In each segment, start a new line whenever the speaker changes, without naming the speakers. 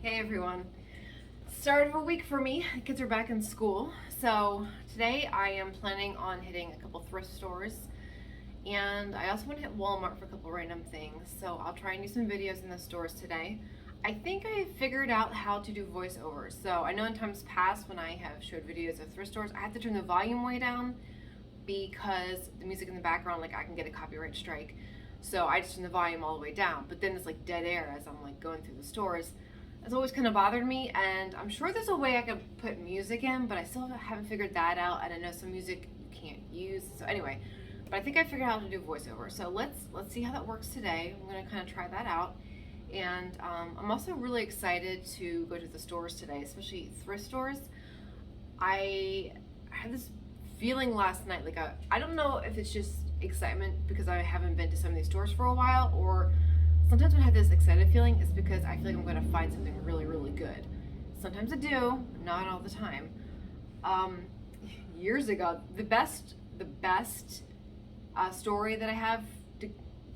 Hey everyone. Start of a week for me. The kids are back in school. So today I am planning on hitting a couple thrift stores, and I also want to hit Walmart for a couple random things. So I'll try and do some videos in the stores today. I think I figured out how to do voiceovers. So I know in times past when I have showed videos of thrift stores, I have to turn the volume way down because the music in the background, like I can get a copyright strike. So I just turn the volume all the way down, but then it's like dead air as I'm like going through the stores. It's always kind of bothered me, and I'm sure there's a way I could put music in, but I still haven't figured that out, and I know some music you can't use. So anyway, but I think I figured out how to do voiceover. So let's see how that works today. I'm gonna kind of try that out, and I'm also really excited to go to the stores today, especially thrift stores. I had this feeling last night, like I don't know if it's just excitement because I haven't been to some of these stores for a while, or sometimes when I have this excited feeling, it's because I feel like I'm going to find something really, really good. Sometimes I do, not all the time. Years ago, the best story that I have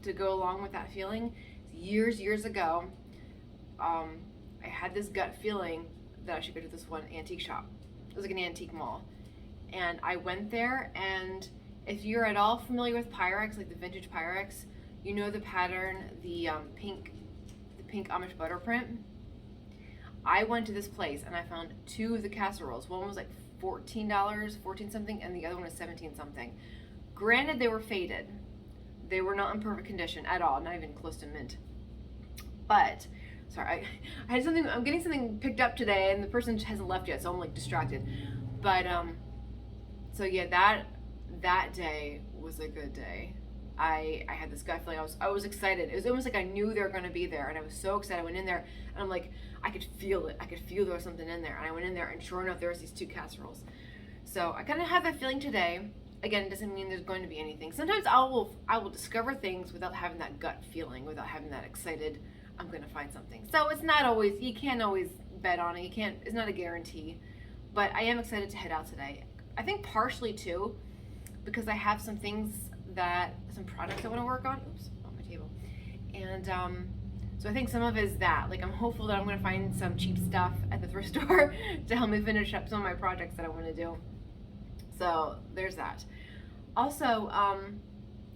to go along with that feeling, years ago, I had this gut feeling that I should go to this one antique shop. It was like an antique mall. And I went there, and if you're at all familiar with Pyrex, like the vintage Pyrex, you know the pattern, the pink Amish butter print. I went to this place and I found two of the casseroles. One was like $14, 14 something, and the other one was 17 something. Granted, they were faded. They were not in perfect condition at all, not even close to mint. But, sorry, I had something, I'm getting something picked up today and the person hasn't left yet, so I'm like distracted. But, so yeah, that day was a good day. I had this gut feeling. I was excited. It was almost like I knew they were going to be there, and I was so excited. I went in there, and I'm like, I could feel it. I could feel there was something in there. And I went in there, and sure enough, there was these two casseroles. So I kind of have that feeling today. Again, it doesn't mean there's going to be anything. Sometimes I will discover things without having that gut feeling, without having that excited, I'm going to find something. So it's not always, you can't always bet on it. You can't, it's not a guarantee. But I am excited to head out today. I think partially too, because I have some projects I want to work on. Oops, on my table. And so I think some of it is that. Like, I'm hopeful that I'm going to find some cheap stuff at the thrift store to help me finish up some of my projects that I want to do. So there's that. Also, I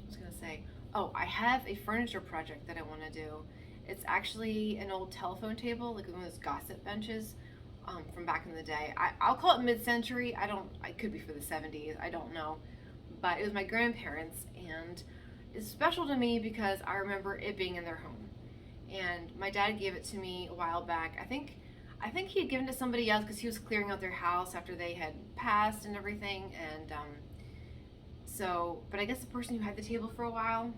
was going to say, I have a furniture project that I want to do. It's actually an old telephone table, like one of those gossip benches from back in the day. I'll call it mid-century. I could be for the 70s. I don't know. But it was my grandparents, and it's special to me because I remember it being in their home. And my dad gave it to me a while back. I think he had given it to somebody else because he was clearing out their house after they had passed and everything. And but I guess the person who had the table for a while,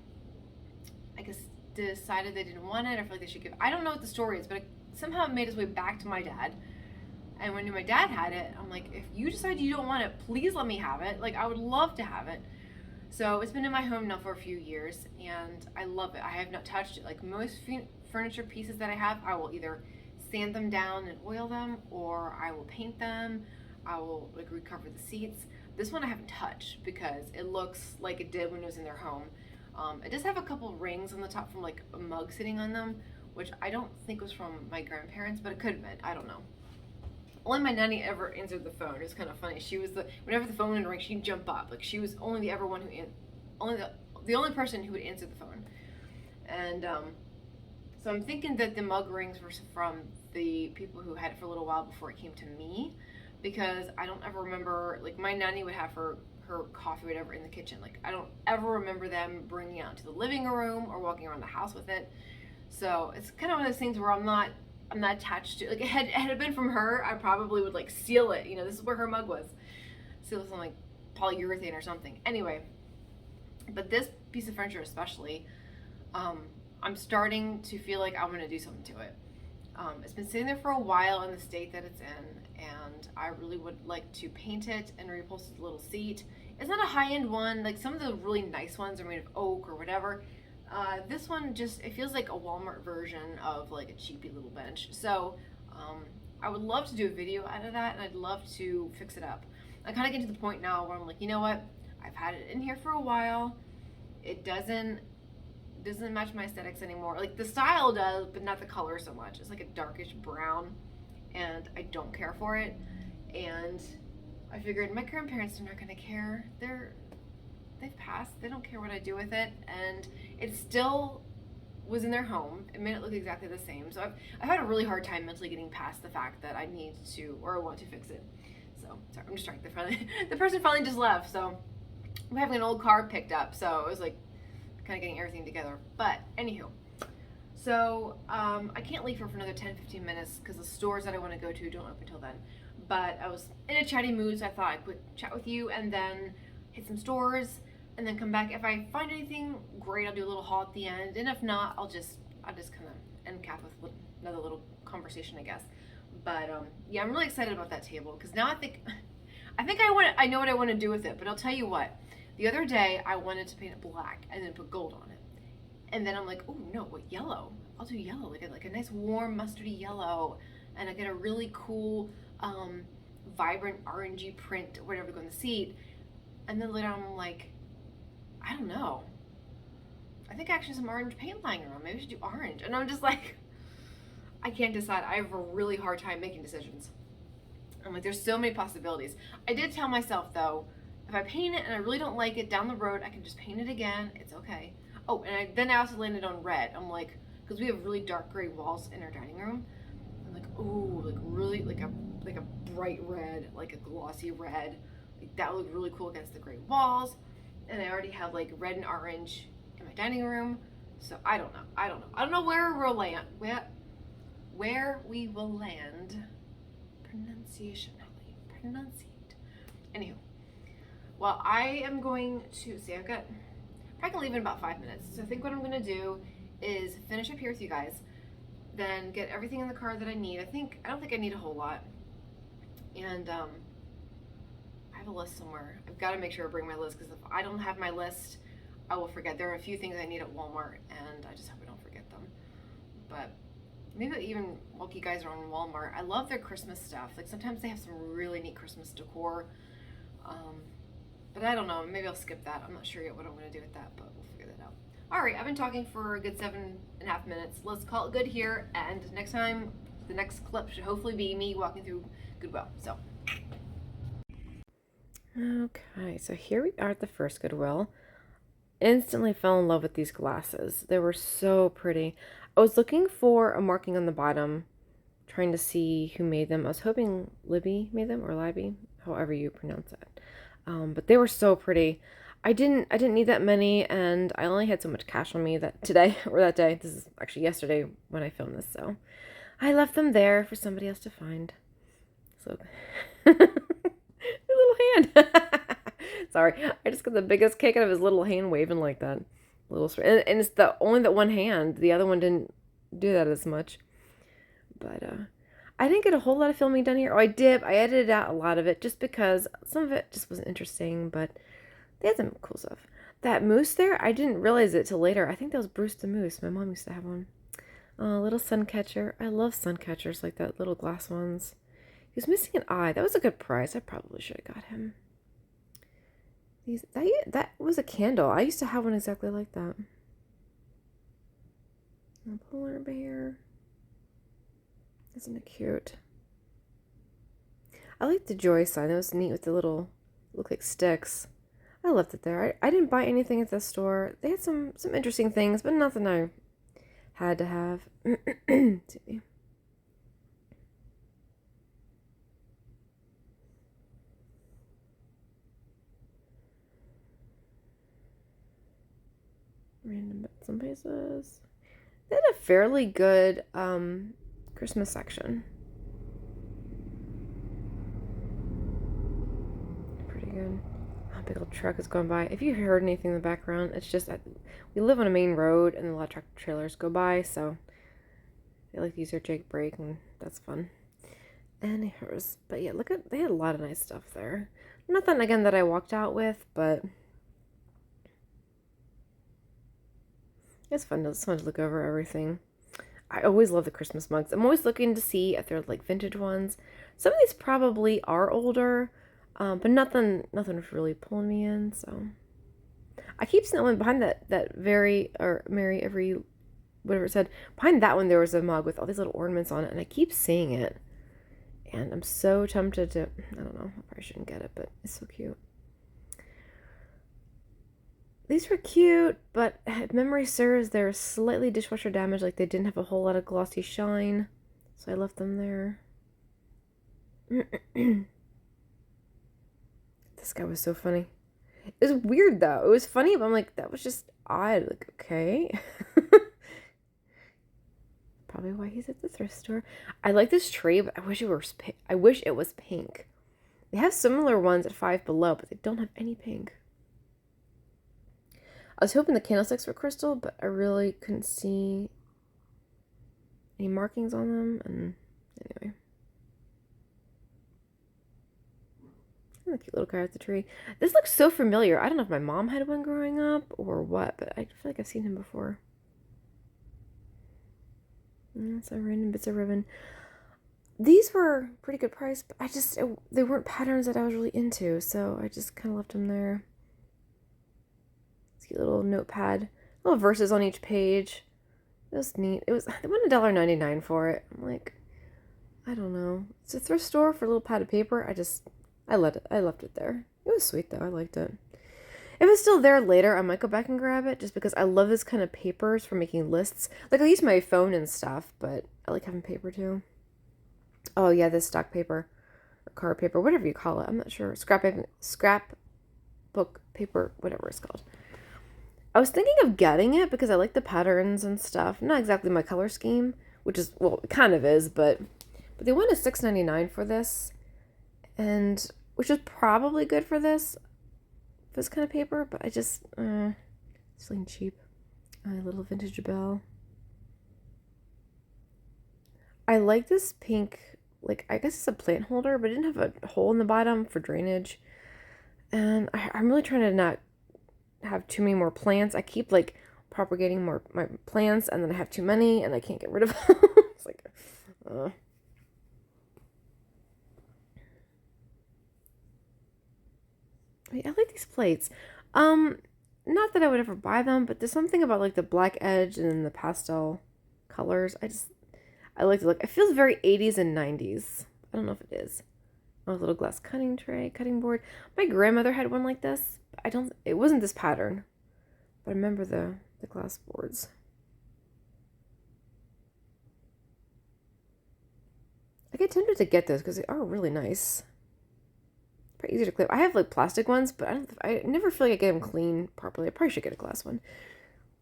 I guess decided they didn't want it, or feel like they should give it. I don't know what the story is, but somehow it made its way back to my dad. And when my dad had it, I'm like, if you decide you don't want it, please let me have it. Like, I would love to have it. So it's been in my home now for a few years, and I love it. I have not touched it. Like most furniture pieces that I have, I will either sand them down and oil them, or I will paint them. I will like recover the seats. This one I haven't touched because it looks like it did when it was in their home. It does have a couple rings on the top from like a mug sitting on them, which I don't think was from my grandparents, but it could have been. I don't know. Only my nanny ever answered the phone. It was kind of funny. She was whenever the phone would ring, she'd jump up. Like, she was only the only person who would answer the phone. And so I'm thinking that the mug rings were from the people who had it for a little while before it came to me, because I don't ever remember, like, my nanny would have her coffee or whatever in the kitchen. Like, I don't ever remember them bringing it out to the living room or walking around the house with it. So it's kind of one of those things where I'm not attached to, like, had it been from her, I probably would like seal it. You know, this is where her mug was. Seal it on like polyurethane or something. Anyway, but this piece of furniture especially, I'm starting to feel like I want to do something to it. It's been sitting there for a while in the state that it's in, and I really would like to paint it and reupholster the little seat. It's not a high-end one. Like, some of the really nice ones are made of oak or whatever. This one just, it feels like a Walmart version of like a cheapy little bench. So I would love to do a video out of that, and I'd love to fix it up. I kind of get to the point now where I'm like, you know what? I've had it in here for a while. It doesn't doesn't match my aesthetics anymore. Like, the style does, but not the color so much. It's like a darkish brown, and I don't care for it. And I figured my grandparents are not going to care. They've passed. They don't care what I do with it, and it still was in their home. It made it look exactly the same. So I've had a really hard time mentally getting past the fact that I need to, or I want to fix it. So sorry, I'm just trying. The person finally just left. So I'm having an old car picked up. So it was like kind of getting everything together. But anywho, so I can't leave for another 10-15 minutes because the stores that I want to go to don't open until then. But I was in a chatty mood, so I thought I would chat with you and then hit some stores and then come back. If I find anything great, I'll do a little haul at the end, and if not, I'll just kind of end cap with another little conversation, I guess. But yeah, I'm really excited about that table because now I think I know what I want to do with it. But I'll tell you what, the other day I wanted to paint it black and then put gold on it, and then I'm like, oh no, what, yellow? I'll do yellow, like a nice warm mustardy yellow, and I get a really cool vibrant orangey print or whatever go on the seat. And then later on I'm like, I don't know, I think actually some orange paint lying around, maybe I should do orange. And I'm just like, I can't decide. I have a really hard time making decisions. I'm like, there's so many possibilities. I did tell myself though, if I paint it and I really don't like it down the road, I can just paint it again, it's okay. Oh, and then I also landed on red. I'm like, because we have really dark gray walls in our dining room, I'm like, oh, like really like a bright red, like a glossy red, like that would look really cool against the gray walls. And I already have like red and orange in my dining room, so I don't know where we'll land, where we will land. Pronunciate. Anywho, well, I am going to see, I'm probably gonna leave in about 5 minutes, so I think what I'm gonna do is finish up here with you guys, then get everything in the car that I need. I don't think I need a whole lot. And I have a list somewhere. I've got to make sure I bring my list, because if I don't have my list, I will forget. There are a few things I need at Walmart, and I just hope I don't forget them. But maybe even while you guys are on Walmart, I love their Christmas stuff. Like sometimes they have some really neat Christmas decor. But I don't know. Maybe I'll skip that. I'm not sure yet what I'm going to do with that, but we'll figure that out. All right, I've been talking for a good 7.5 minutes. Let's call it good here, and next time, the next clip should hopefully be me walking through Goodwill. So. Okay, so here we are at the first Goodwill. Instantly fell in love with these glasses. They were so pretty. I was looking for a marking on the bottom, trying to see who made them. I was hoping Libby made them, or Libby, however you pronounce it. But they were so pretty. I didn't need that many, and I only had so much cash on me that day. This is actually yesterday when I filmed this, so I left them there for somebody else to find. So, little hand. Sorry, I just got the biggest kick out of his little hand waving like that. And it's only that one hand. The other one didn't do that as much. But I didn't get a whole lot of filming done here. Oh, I did. I edited out a lot of it just because some of it just wasn't interesting, but they had some cool stuff. That moose there, I didn't realize it till later. I think that was Bruce the Moose. My mom used to have one. Little sun catcher. I love sun catchers like that, little glass ones. He was missing an eye. That was a good price. I probably should have got him. That was a candle. I used to have one exactly like that. A polar bear. Isn't it cute? I like the joy sign. That was neat with the little, look like sticks. I left it there. I didn't buy anything at the store. They had some interesting things, but nothing I had to have. Random bits and pieces. They had a fairly good Christmas section. Pretty good. Oh, big old truck is going by. If you heard anything in the background, it's just we live on a main road and a lot of tractor trailers go by, so they like to use their Jake brake, and that's fun. And but yeah, they had a lot of nice stuff there. Nothing again that I walked out with, but it's fun to look over everything. I always love the Christmas mugs. I'm always looking to see if they're like vintage ones. Some of these probably are older, but nothing was really pulling me in. So I keep seeing that one behind that very, or Mary every, whatever it said. Behind that one, there was a mug with all these little ornaments on it, and I keep seeing it. And I'm so tempted to, I don't know, I probably shouldn't get it, but it's so cute. These were cute, but if memory serves, they're slightly dishwasher damaged, like they didn't have a whole lot of glossy shine. So I left them there. This guy was so funny. It was weird though. It was funny, but I'm like, that was just odd. Like, okay. Probably why he's at the thrift store. I like this tray, but I wish it was pink. They have similar ones at Five Below, but they don't have any pink. I was hoping the candlesticks were crystal, but I really couldn't see any markings on them. And anyway. A cute little guy at the tree. This looks so familiar. I don't know if my mom had one growing up or what, but I feel like I've seen him before. That's a random bits of ribbon. These were pretty good price, but they weren't patterns that I was really into, so I just kind of left them there. Cute little notepad, little verses on each page. It was neat. They wanted $1.99 for it. I'm like, I don't know. It's a thrift store for a little pad of paper. I left it there. It was sweet though. I liked it. If it's still there later, I might go back and grab it just because I love this kind of papers for making lists. Like I use my phone and stuff, but I like having paper too. Oh yeah, this stock paper or card paper, whatever you call it. I'm not sure. Scrapbook paper, whatever it's called. I was thinking of getting it because I like the patterns and stuff. Not exactly my color scheme, which is, well, it kind of is, but they wanted $6.99 for this, and which is probably good for this kind of paper, but I just, it's like cheap. A little vintage bell. I like this pink, like, I guess it's a plant holder, but it didn't have a hole in the bottom for drainage. And I'm really trying to not have too many more plants. I keep like propagating my plants, and then I have too many and I can't get rid of them. It's like I like these plates. Not that I would ever buy them, but there's something about like the black edge and then the pastel colors. I like the look. It feels very 80s and 90s. I don't know if it is. A little glass cutting board. My grandmother had one like this. It wasn't this pattern, but I remember the glass boards. I get tempted to get those because they are really nice. Pretty easy to clip. I have like plastic ones, but I never feel like I get them clean properly. I probably should get a glass one.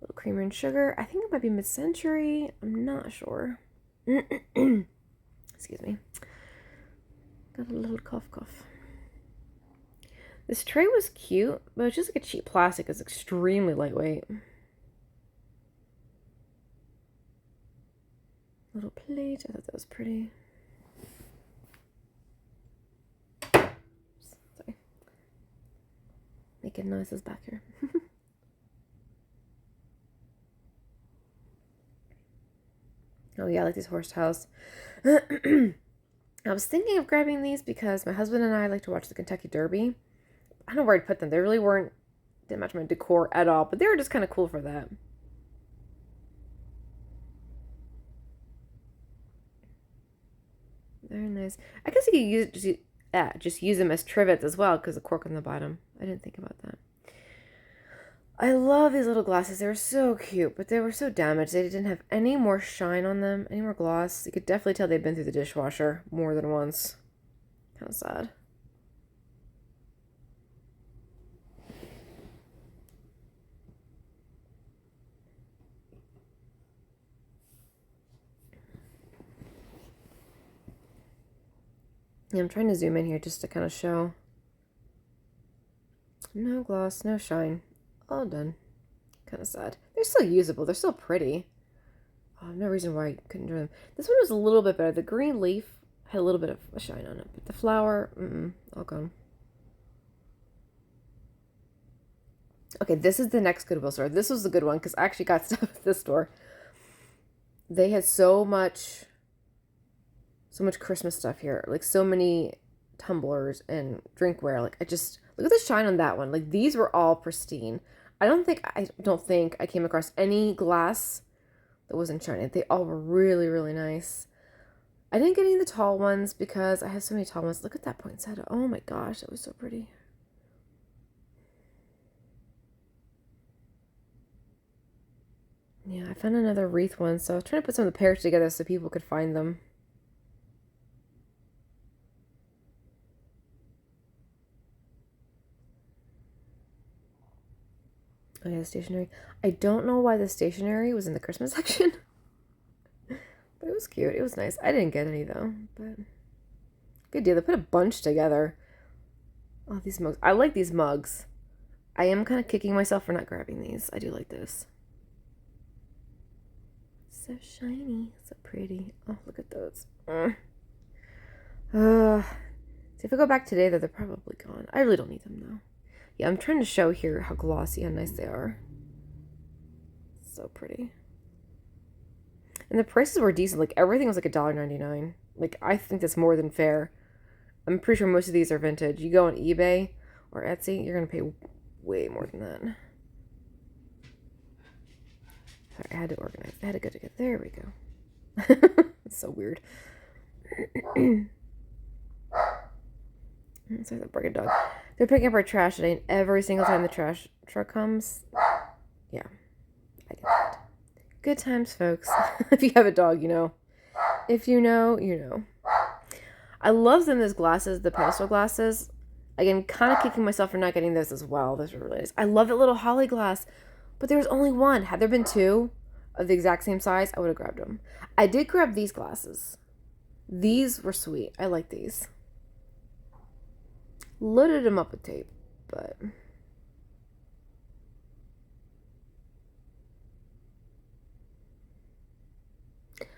A little creamer and sugar. I think it might be mid-century. I'm not sure. Excuse me. Got a little cough. This tray was cute, but it's just like a cheap plastic. It's extremely lightweight. Little plate. I thought that was pretty. Sorry. Making noises back here. Oh yeah, I like these horse tiles. I was thinking of grabbing these because my husband and I like to watch the Kentucky Derby. I don't know where I'd put them. They really didn't match my decor at all, but they were just kind of cool for that. Very nice. I guess you could just use them as trivets as well because the cork on the bottom. I didn't think about that. I love these little glasses. They were so cute, but they were so damaged. They didn't have any more shine on them, any more gloss. You could definitely tell they'd been through the dishwasher more than once. Kind of sad. Yeah, I'm trying to zoom in here just to kind of show. No gloss, no shine. All done. Kind of sad. They're still usable. They're still pretty. No reason why I couldn't do them. This one was a little bit better. The green leaf had a little bit of a shine on it, but the flower, all gone. Okay, this is the next Goodwill store. This was the good one because I actually got stuff at this store. They had so much Christmas stuff here. Like so many tumblers and drinkware. Like look at the shine on that one. Like these were all pristine.
I don't think I came across any glass that wasn't shiny. They all were really, really nice. I didn't get any of the tall ones because I have so many tall ones. Look at that poinsettia. Oh my gosh, that was so pretty. Yeah, I found another wreath one, so I was trying to put some of the pairs together so people could find them. Oh yeah, the stationery. I don't know why the stationery was in the Christmas section, but it was cute. It was nice. I didn't get any though, but good deal. They put a bunch together. Oh, these mugs. I like these mugs. I am kind of kicking myself for not grabbing these. I do like this. So shiny. So pretty. Oh, look at those. See, if I go back today, though, they're probably gone. I really don't need them, though. Yeah, I'm trying to show here how glossy and nice they are. So pretty. And the prices were decent. Like, everything was like $1.99. Like, I think that's more than fair. I'm pretty sure most of these are vintage. You go on eBay or Etsy, you're going to pay way more than that. Sorry, I had to organize. I had to go together. There we go. It's so weird. Sorry, that barking dog. They're picking up our trash today, and every single time the trash truck comes, yeah, I get that. Good times, folks. If you have a dog, you know. If you know, you know. I love them, those glasses, the pedestal glasses. Again, kind of kicking myself for not getting those as well. Those are really nice. I love that little holly glass, but there was only one. Had there been two of the exact same size, I would have grabbed them. I did grab these glasses. These were sweet. I like these. Loaded them up with tape, but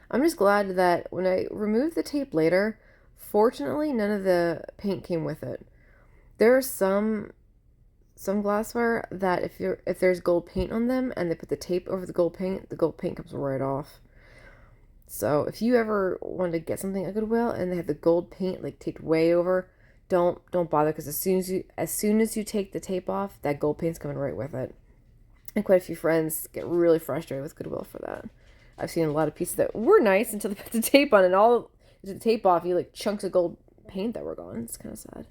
I'm just glad that when I removed the tape later, fortunately none of the paint came with it. There are some glassware that if there's gold paint on them and they put the tape over the gold paint comes right off. So if you ever want to get something at Goodwill and they have the gold paint like taped way over, don't bother, because as soon as you take the tape off, that gold paint's coming right with it. And quite a few friends get really frustrated with Goodwill for that. I've seen a lot of pieces that were nice until they put the tape on, and all the tape off, you like chunks of gold paint that were gone. It's kind of sad.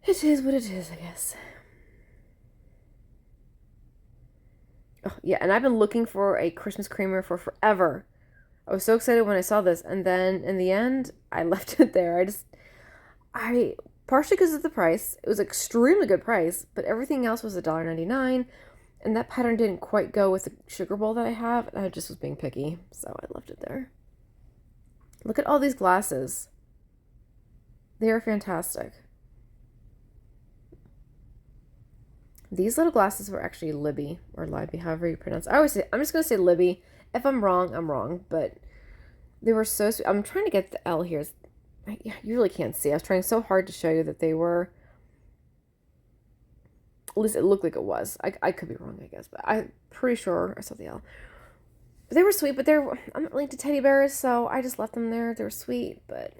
It is what it is, I guess. Oh, yeah, and I've been looking for a Christmas creamer for forever. I was so excited when I saw this, and then in the end, I left it there. I partially because of the price. It was an extremely good price, but everything else was $1.99, and that pattern didn't quite go with the sugar bowl that I have. I just was being picky, so I left it there. Look at all these glasses. They are fantastic. These little glasses were actually Libby, or Libby, however you pronounce it. I'm just going to say Libby. If I'm wrong, I'm wrong, but they were so sweet. I'm trying to get the L here. You really can't see. I was trying so hard to show you that they were, at least it looked like it was. I could be wrong, I guess, but I'm pretty sure I saw the L. But they were sweet, but I'm not linked to teddy bears, so I just left them there. They were sweet, but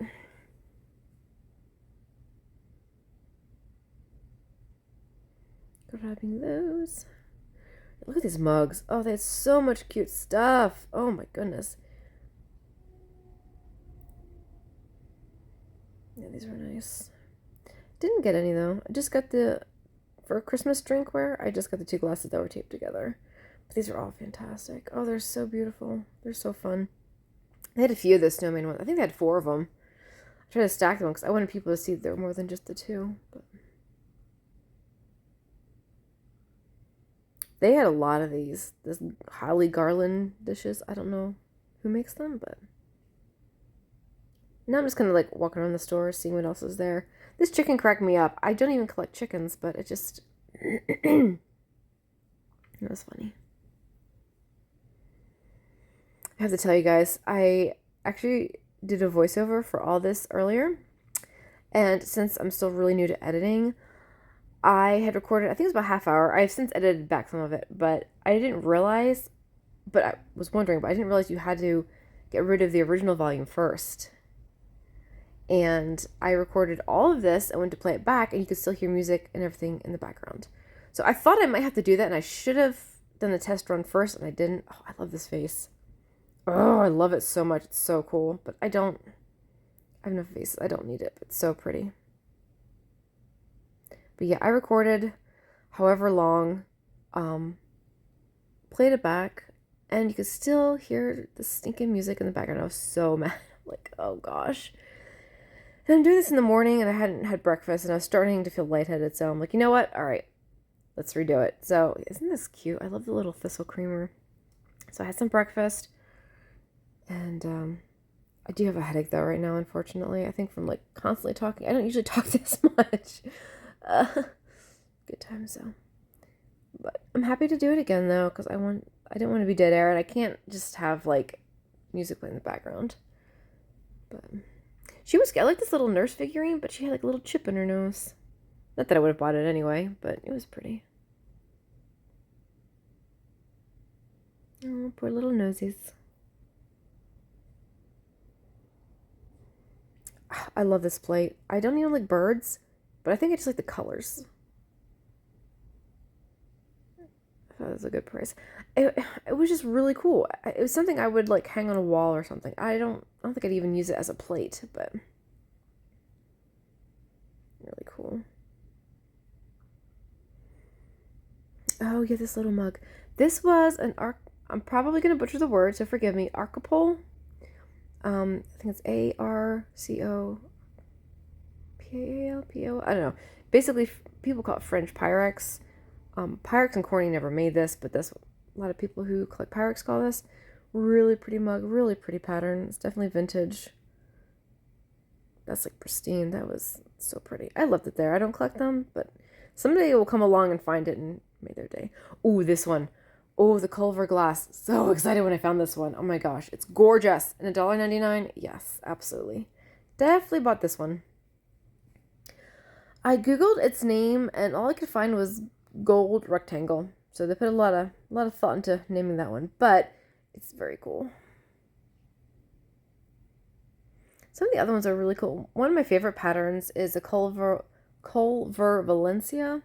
grabbing those. Look at these mugs. Oh, they had so much cute stuff. Oh my goodness. Yeah, these were nice. Didn't get any though. I just got for Christmas drinkware, I just got the two glasses that were taped together. But these are all fantastic. Oh, they're so beautiful. They're so fun. They had a few of the snowman ones. I think they had 4 of them. I tried to stack them because I wanted people to see that there were more than just the 2. But they had a lot of this holly garland dishes. I don't know who makes them, but now I'm just kind of like walking around the store, seeing what else is there. This chicken cracked me up. I don't even collect chickens, but it just it was funny. I have to tell you guys, I actually did a voiceover for all this earlier, and since I'm still really new to editing, I had recorded, I think it was about a half hour. I've since edited back some of it, but I didn't realize, but I was wondering, but I didn't realize you had to get rid of the original volume first. And I recorded all of this and went to play it back, and you could still hear music and everything in the background. So I thought I might have to do that, and I should have done the test run first, and I didn't. Oh, I love this vase. Oh, I love it so much. It's so cool. But I have enough vases. I don't need it, but it's so pretty. But yeah, I recorded however long, played it back, and you could still hear the stinking music in the background. I was so mad. Like, oh gosh. And I'm doing this in the morning, and I hadn't had breakfast, and I was starting to feel lightheaded, so I'm like, you know what? All right, let's redo it. So isn't this cute? I love the little thistle creamer. So I had some breakfast, and I do have a headache though right now, unfortunately. I think from like constantly talking. I don't usually talk this much. Good times though. But I'm happy to do it again though, because I didn't want to be dead air, and I can't just have like music playing in the background. But I like this little nurse figurine, but she had like a little chip in her nose. Not that I would have bought it anyway, but it was pretty. Oh, poor little nosies. I love this plate. I don't even like birds, but I think I just like the colors. I thought it was a good price. It was just really cool. It was something I would like hang on a wall or something. I don't think I'd even use it as a plate, but really cool. Oh yeah, this little mug. This was I'm probably gonna butcher the word, so forgive me. Arcopole. I think it's ARCOPALPO. I don't know. Basically, people call it French Pyrex. Pyrex and Corny never made this, but that's what a lot of people who collect Pyrex call this. Really pretty mug, really pretty pattern. It's definitely vintage. That's like pristine. That was so pretty. I left it there. I don't collect them, but someday it will come along and find it and make their day. Ooh, this one. Oh, the Culver glass. So excited when I found this one. Oh my gosh, it's gorgeous. And $1.99? Yes, absolutely. Definitely bought this one. I googled its name, and all I could find was gold rectangle. So they put a lot of thought into naming that one, but it's very cool. Some of the other ones are really cool. One of my favorite patterns is the Culver Valencia.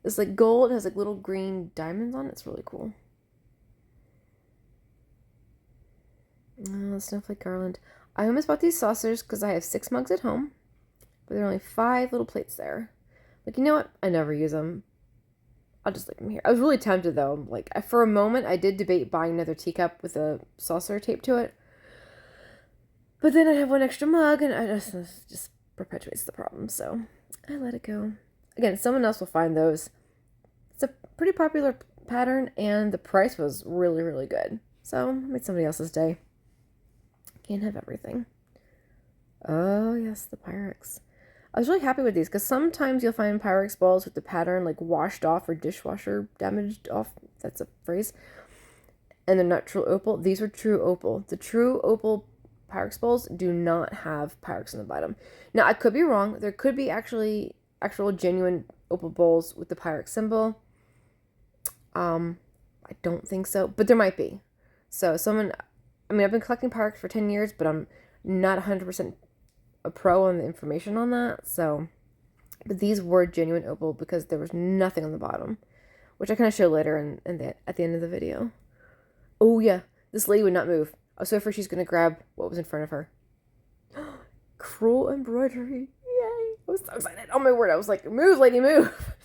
It's like gold, it has like little green diamonds on it. It's really cool. Oh, snowflake garland. I almost bought these saucers because I have 6 mugs at home, but there are only 5 little plates there. Like, you know what? I never use them. I'll just leave them here. I was really tempted though. Like, for a moment, I did debate buying another teacup with a saucer taped to it. But then I have 1 extra mug, and it just perpetuates the problem. So I let it go. Again, someone else will find those. It's a pretty popular pattern, and the price was really, really good. So I made somebody else's day. Can't have everything. Oh yes, the Pyrex. I was really happy with these because sometimes you'll find Pyrex balls with the pattern like washed off or dishwasher damaged off. That's a phrase. And they're not true opal. These were true opal. The true opal Pyrex bowls do not have Pyrex on the bottom. Now, I could be wrong. There could be actual genuine opal bowls with the Pyrex symbol. I don't think so, but there might be. So I've been collecting Pyrex for 10 years, but I'm not 100% a pro on the information on that. So, but these were genuine opal because there was nothing on the bottom, which I kind of show later at the end of the video. Oh yeah, this lady would not move. I was so afraid she's going to grab what was in front of her. Cruel embroidery. Yay. I was so excited. Oh my word. I was like, move, lady, move.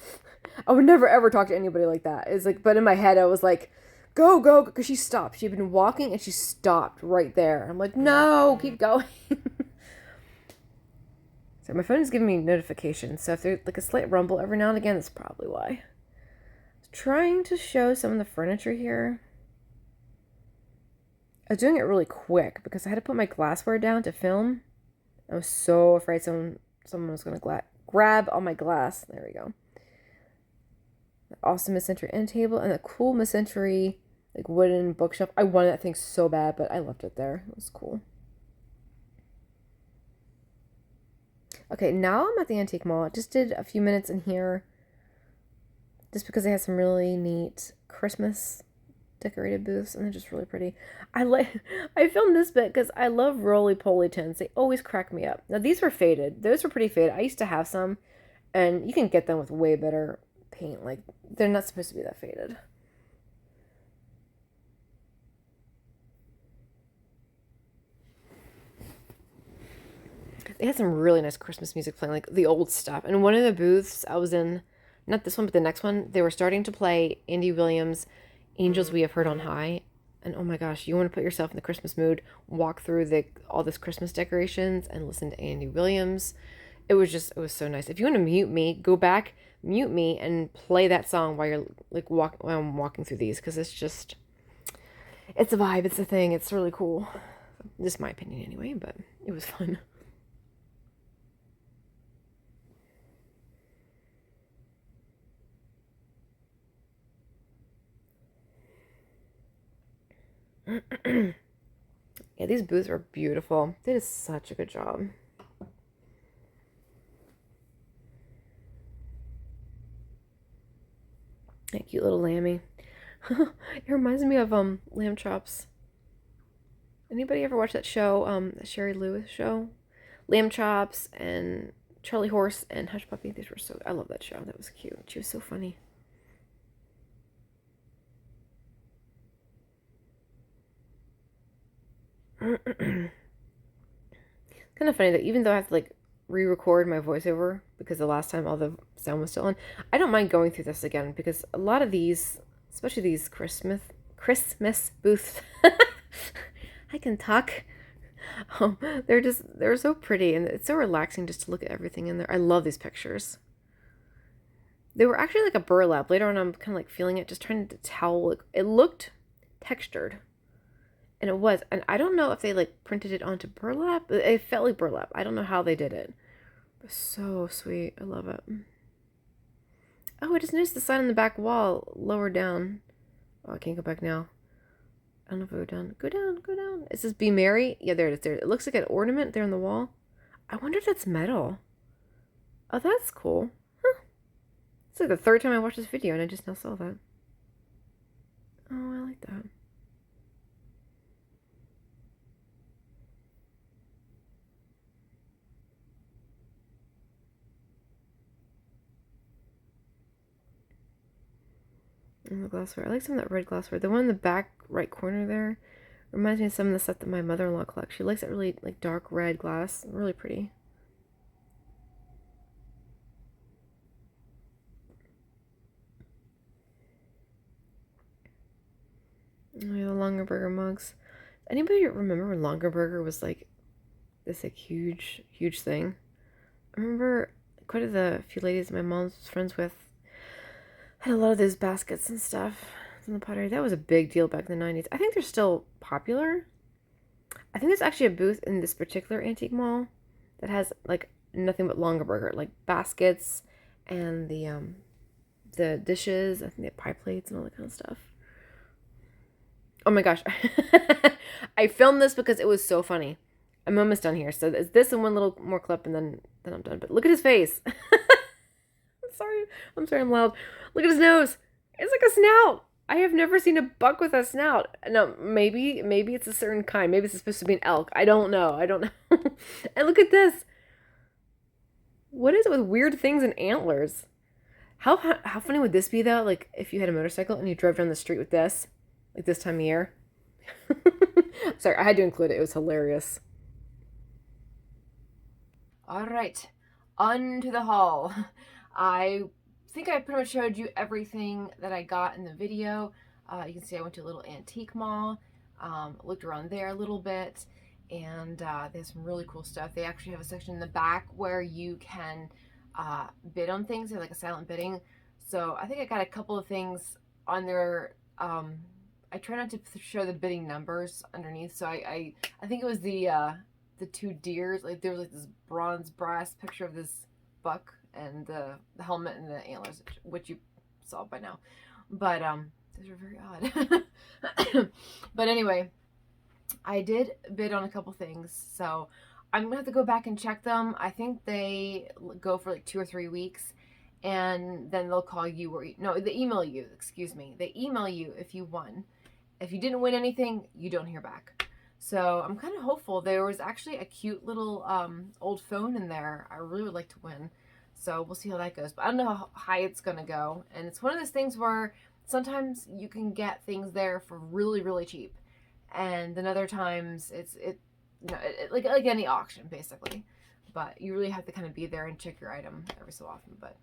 I would never ever talk to anybody like that. It's like, but in my head, I was like, go, go, because she stopped. She had been walking and she stopped right there. I'm like, no, keep going. So my phone is giving me notifications. So if there's like a slight rumble every now and again, that's probably why. I was trying to show some of the furniture here. I was doing it really quick because I had to put my glassware down to film. I was so afraid someone was going to grab all my glass. There we go. The awesome mid-century end table and the cool mid-century like wooden bookshelf. I wanted that thing so bad, but I left it there. It was cool. Okay, now I'm at the antique mall. I just did a few minutes in here just because they had some really neat Christmas decorated booths, and they're just really pretty. I filmed this bit because I love roly-poly tins. They always crack me up. Now, these were faded. Those were pretty faded. I used to have some, and you can get them with way better paint. Like, they're not supposed to be that faded. They had some really nice Christmas music playing, like the old stuff. And one of the booths I was in, not this one, but the next one, they were starting to play Andy Williams' Angels We Have Heard on High. And oh my gosh, you want to put yourself in the Christmas mood, walk through all this Christmas decorations and listen to Andy Williams. It was so nice. If you want to mute me, go back, mute me, and play that song while you're like while I'm walking through these, because it's a vibe, it's a thing, it's really cool. Just my opinion anyway, but it was fun. Yeah, these booths are beautiful. They did such a good job. That cute little lammy. It reminds me of lamb chops. Anybody ever watch that show, the Sherry Lewis show? Lamb chops and Charlie Horse and Hush Puppy. These were I love that show. That was cute. She was so funny. Kind of funny that even though I have to like re-record my voiceover because the last time all the sound was still on, I don't mind going through this again because a lot of these, especially these Christmas booths, I can talk. They're so pretty and it's so relaxing just to look at everything in there. I love these pictures. They were actually like a burlap. Later on, I'm kind of like feeling it, just trying to tell. Like, it looked textured. And it was. And I don't know if they like printed it onto burlap. It felt like burlap. I don't know how they did it. But so sweet. I love it. Oh, I just noticed the sign on the back wall lower down. Oh, I can't go back now. I don't know if I go down. Go down, go down. It says Be Merry. Yeah, there it is. There. It looks like an ornament there on the wall. I wonder if that's metal. Oh, that's cool. Huh. It's like the third time I watched this video and I just now saw that. Oh, I like that. And the glassware. I like some of that red glassware. The one in the back right corner there reminds me of some of the stuff that my mother-in-law collects. She likes that really like dark red glass. Really pretty. Oh, yeah, the Longaberger mugs. Anybody remember when Longaberger was like this like huge thing? I remember quite a few ladies my mom was friends with had a lot of those baskets and stuff in the pottery. That was a big deal back in the 90s. I think they're still popular. I think there's actually a booth in this particular antique mall that has like nothing but Longaberger, like baskets and the dishes. I think they have pie plates and all that kind of stuff. Oh my gosh. I filmed this because it was so funny. I'm almost done here. So it's this and one little more clip and then I'm done. But look at his face. I'm sorry I'm loud. Look at his nose. It's like a snout. I have never seen a buck with a snout. No, maybe it's a certain kind. Maybe it's supposed to be an elk. I don't know. And look at this. What is it with weird things and antlers? How funny would this be though? Like if you had a motorcycle and you drove down the street with this, like this time of year. Sorry, I had to include it. It was hilarious. All right, on to the haul. I think I pretty much showed you everything that I got in the video. You can see I went to a little antique mall, looked around there a little bit, and they have some really cool stuff. They actually have a section in the back where you can bid on things. They have like a silent bidding. So I think I got a couple of things on there. I try not to show the bidding numbers underneath. So I think it was the two deers. Like there was like this bronze brass picture of this buck and the helmet and the antlers, which you saw by now. But those are very odd. But anyway, I did bid on a couple things, so I'm gonna have to go back and check them. I think they go for like 2 or 3 weeks, and then they'll call you or no, they email you. Excuse me, they email you if you won. If you didn't win anything, you don't hear back. So I'm kind of hopeful. There was actually a cute little old phone in there. I really would like to win.
So we'll see how that goes. But I don't know how high it's going to go. And it's one of those things where sometimes you can get things there for really, really cheap. And then other times like any auction, basically. But you really have to kind of be there and check your item every so often. But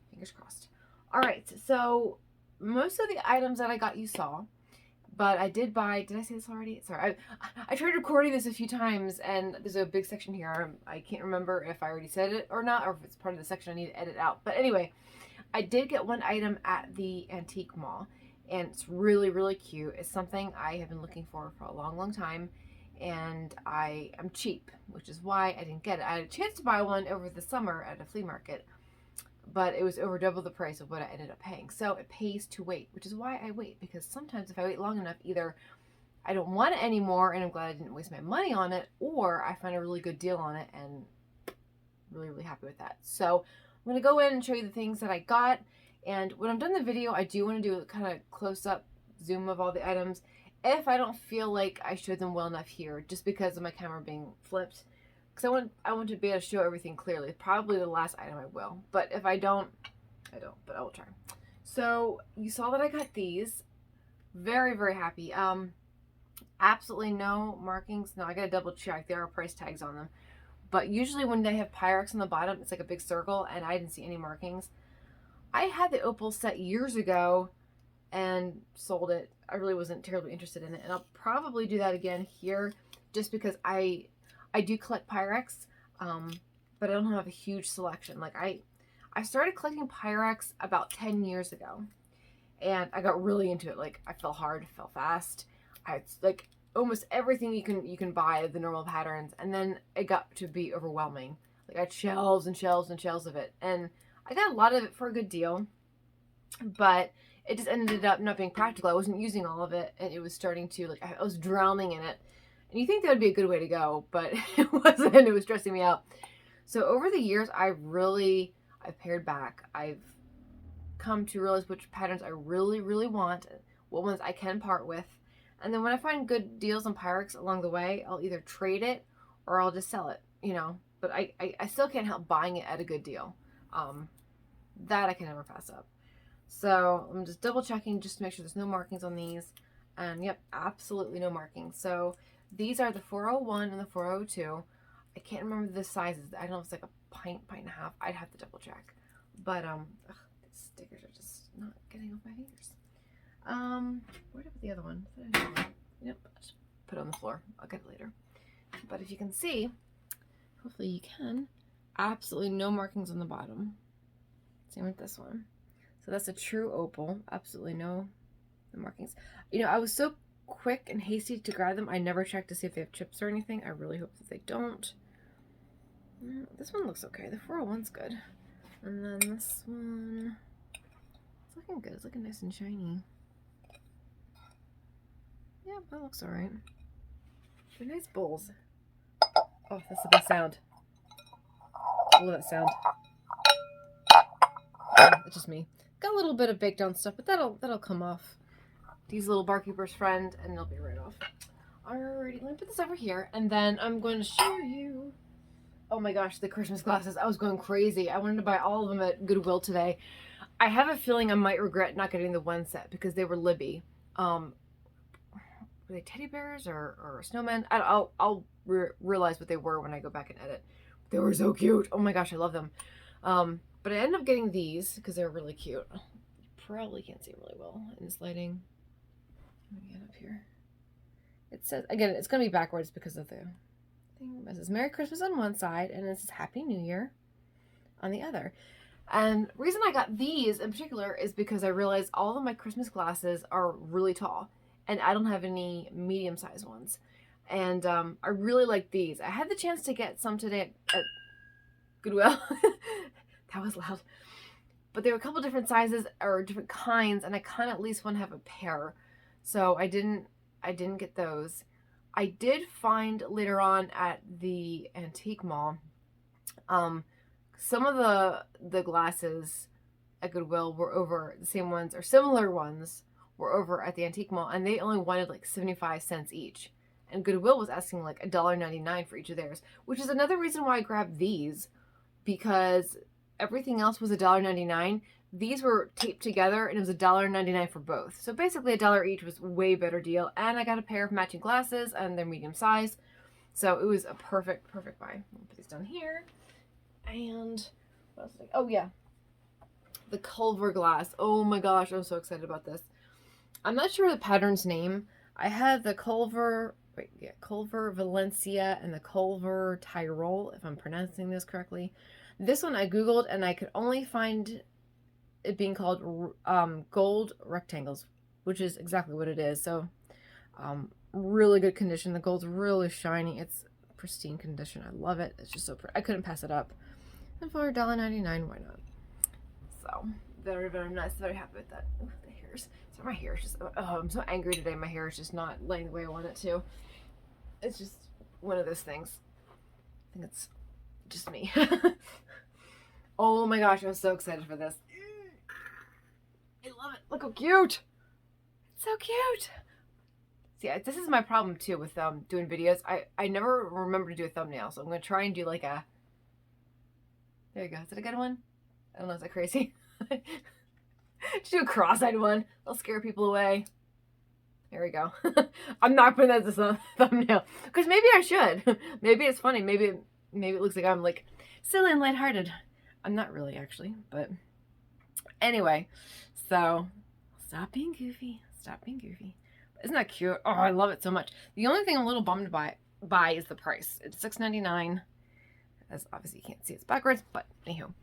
fingers crossed. All right. So most of the items that I got you saw. But I did buy, did I say this already? Sorry, I tried recording this a few times, and there's a big section here. I can't remember if I already said it or not, or if it's part of the section I need to edit out. But anyway, I did get one item at the antique mall, and it's really, really cute. It's something I have been looking for a long, long time, and I am cheap, which is why I didn't get it. I had a chance to buy one over the summer at a flea market, but it was over double the price of what I ended up paying. So it pays to wait, which is why I wait, because sometimes if I wait long enough, either I don't want it anymore and I'm glad I didn't waste my money on it, or I find a really good deal on it and really, really happy with that. So I'm going to go in and show you the things that I got. And when I'm done the video, I do want to do a kind of close-up zoom of all the items if I don't feel like I showed them well enough here, just because of my camera being flipped. Because I want to be able to show everything clearly. Probably the last item I will. But if I don't, I don't. But I will try. So you saw that I got these. Very, very happy. Absolutely no markings. No, I got to double check. There are price tags on them. But usually when they have Pyrex on the bottom, it's like a big circle. And I didn't see any markings. I had the opal set years ago and sold it. I really wasn't terribly interested in it. And I'll probably do that again here. Just because I do collect Pyrex, but I don't have a huge selection. Like I started collecting Pyrex about 10 years ago, and I got really into it. Like I fell hard, fell fast. I had like almost everything you can buy, the normal patterns, and then it got to be overwhelming. Like I had shelves and shelves and shelves of it, and I got a lot of it for a good deal, but it just ended up not being practical. I wasn't using all of it, and it was starting to, like, I was drowning in it. And you think that would be a good way to go, but it wasn't. It was stressing me out. So over the years, I've pared back. I've come to realize which patterns I really, really want, what ones I can part with. And then when I find good deals on Pyrex along the way, I'll either trade it or I'll just sell it, you know. But I still can't help buying it at a good deal. That I can never pass up. So I'm just double checking just to make sure there's no markings on these. And yep, absolutely no markings. So these are the 401 and the 402. I can't remember the sizes. I don't know if it's like a pint and a half. I'd have to double check. But the stickers are just not getting off my fingers. Where did I put the other one? Yep, I'll just put it on the floor. I'll get it later. But if you can see, hopefully you can, absolutely no markings on the bottom. Same with this one. So that's a true opal. Absolutely no markings. You know, I was so quick and hasty to grab them. I never checked to see if they have chips or anything. I really hope that they don't. This one looks okay. The 401's good. And then this one, it's looking good. It's looking nice and shiny. Yeah, that looks alright. They're nice bowls. Oh, that's the best sound. I love that sound. It's just me. Got a little bit of baked on stuff, but that'll come off. These little barkeeper's friend, and they'll be right off. Alrighty, let me put this over here, and then I'm going to show you. Oh my gosh, the Christmas glasses. I was going crazy. I wanted to buy all of them at Goodwill today. I have a feeling I might regret not getting the one set because they were Libby. Were they teddy bears or snowmen? I'll realize what they were when I go back and edit. They were so cute. Oh my gosh, I love them. But I ended up getting these because they're really cute. You probably can't see them really well in this lighting. Let me get up here. It says, again, it's going to be backwards because of the thing. It says Merry Christmas on one side, and it says Happy New Year on the other. And the reason I got these in particular is because I realized all of my Christmas glasses are really tall, and I don't have any medium-sized ones. And I really like these. I had the chance to get some today at Goodwill. That was loud. But there were a couple different sizes or different kinds, and I kind of at least want to have a pair. So I didn't get those. I did find later on at the antique mall, some of the glasses at Goodwill were over, the same ones or similar ones were over at the antique mall, and they only wanted like 75 cents each. And Goodwill was asking like $1.99 for each of theirs, which is another reason why I grabbed these, because everything else was $1.99. These were taped together and it was $1.99 for both. So basically $1 each was a way better deal. And I got a pair of matching glasses and they're medium size. So it was a perfect buy. I'll put these down here. And what else did I, oh yeah, the Culver glass. Oh my gosh, I'm so excited about this. I'm not sure the pattern's name. I had the Culver Valencia and the Culver Tyrol, if I'm pronouncing this correctly. This one I Googled and I could only find it being called gold rectangles, which is exactly what it is. So really good condition. The gold's really shiny. It's pristine condition. I love it. It's just so pretty. I couldn't pass it up. And for $1.99, why not? So very nice. Very happy with that. Ooh, the hairs. So my hair is just, oh, I'm so angry today. My hair is just not laying the way I want it to. It's just one of those things. I think it's just me. Oh my gosh, I'm so excited for this. I love it. Look how cute. It's so cute. See, this is my problem too with doing videos. I never remember to do a thumbnail, so I'm going to try and do like a... There you go. Is that a good one? I don't know. Is that crazy? Just do a cross-eyed one. That'll scare people away. There we go. I'm not putting that as a thumbnail. Because maybe I should. Maybe it's funny. Maybe it looks like I'm like silly and lighthearted. I'm not really, actually. But anyway. So, stop being goofy. Stop being goofy. Isn't that cute? Oh, I love it so much. The only thing I'm a little bummed by is the price. It's $6.99. As obviously you can't see it's backwards, but anywho.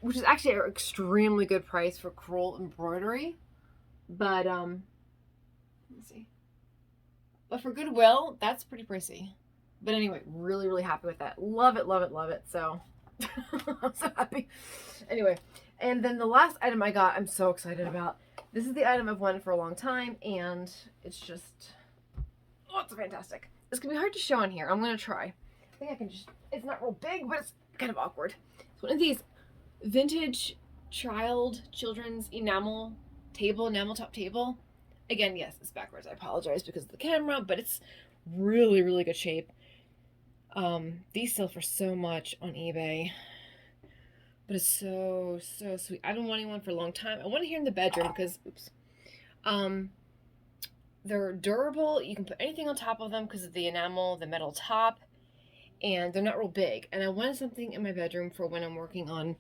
Which is actually an extremely good price for crewel embroidery. But let's see. But for Goodwill, that's pretty pricey. But anyway, really happy with that. Love it. So I'm so happy. Anyway, and then the last item I got, I'm so excited about. This is the item I've wanted for a long time, and it's just, oh, it's fantastic. It's gonna be hard to show on here. I'm gonna try. I think I can just, it's not real big, but it's kind of awkward. It's one of these vintage children's enamel top table. Again, yes, it's backwards. I apologize because of the camera, but it's really good shape. These sell for so much on eBay, but it's so sweet. I've been wanting one for a long time. I want it here in the bedroom because, oops, they're durable. You can put anything on top of them because of the enamel, the metal top, and they're not real big. And I wanted something in my bedroom for when I'm working on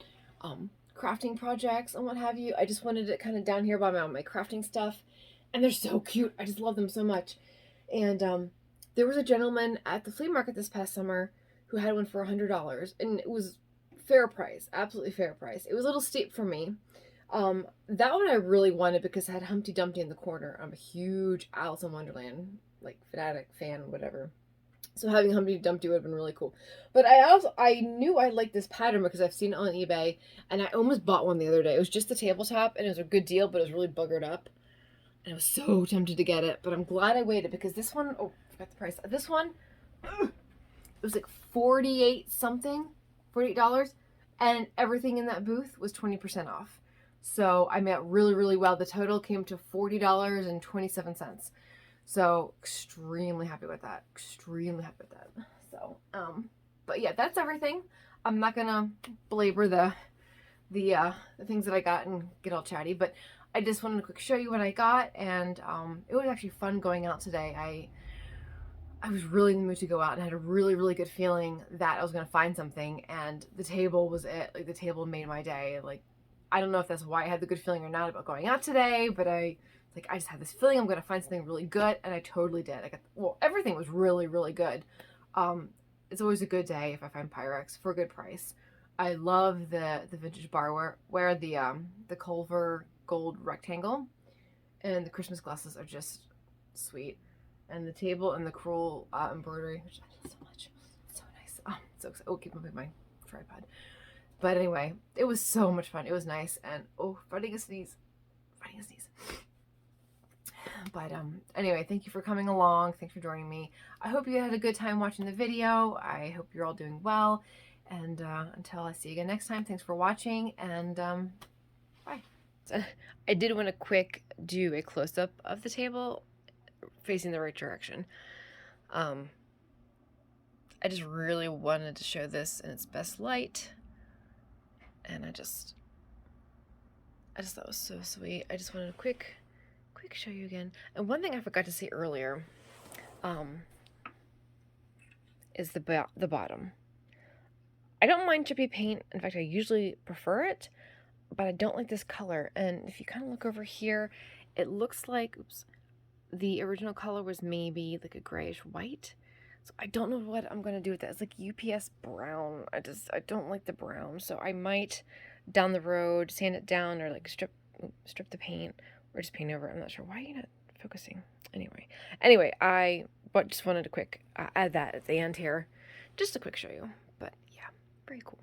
crafting projects and what have you. I just wanted it kind of down here by my crafting stuff, and they're so cute. I just love them so much. And there was a gentleman at the flea market this past summer who had one for $100, and it was fair price, absolutely fair price. It was a little steep for me. That one I really wanted because it had Humpty Dumpty in the corner. I'm a huge Alice in Wonderland, like, fanatic fan, whatever. So having Humpty Dumpty would have been really cool. But I knew I liked this pattern because I've seen it on eBay, and I almost bought one the other day. It was just the tabletop, and it was a good deal, but it was really buggered up. And I was so tempted to get it, but I'm glad I waited because this one, oh, I forgot the price. This one, it was like $48, and everything in that booth was 20% off. So I met really well. The total came to $40.27. So extremely happy with that. So, but yeah, that's everything. I'm not gonna belabor the things that I got and get all chatty, but I just wanted to quick show you what I got, and it was actually fun going out today. I was really in the mood to go out and had a really good feeling that I was gonna find something, and the table was it. Like, the table made my day. Like, I don't know if that's why I had the good feeling or not about going out today, but I just had this feeling I'm gonna find something really good, and I totally did. Everything was really good. It's always a good day if I find Pyrex for a good price. I love the vintage barware, where the Culver gold rectangle, and the Christmas glasses are just sweet, and the table and the crewel embroidery, which I love so much. It's so nice. Oh, so excited. Oh, keep moving my tripod. But anyway, it was so much fun. It was nice, and oh, fighting a sneeze. But anyway, thank you for coming along. Thanks for joining me. I hope you had a good time watching the video. I hope you're all doing well. And until I see you again next time, thanks for watching, and bye. So, I did want to do a close-up of the table facing the right direction. I just really wanted to show this in its best light.
And I just thought it was so sweet. I just wanted to quick show you again. And one thing I forgot to say earlier, is the bottom. I don't mind chippy paint. In fact, I usually prefer it, but I don't like this color. And if you kind of look over here, it looks like, oops, the original color was maybe like a grayish white. So I don't know what I'm going to do with that. It's like UPS brown. I don't like the brown. So I might down the road sand it down or like strip the paint or just paint over it. I'm not sure. Why are you not focusing? Anyway, just wanted to quick add that at the end here. Just a quick show you. But yeah, very cool.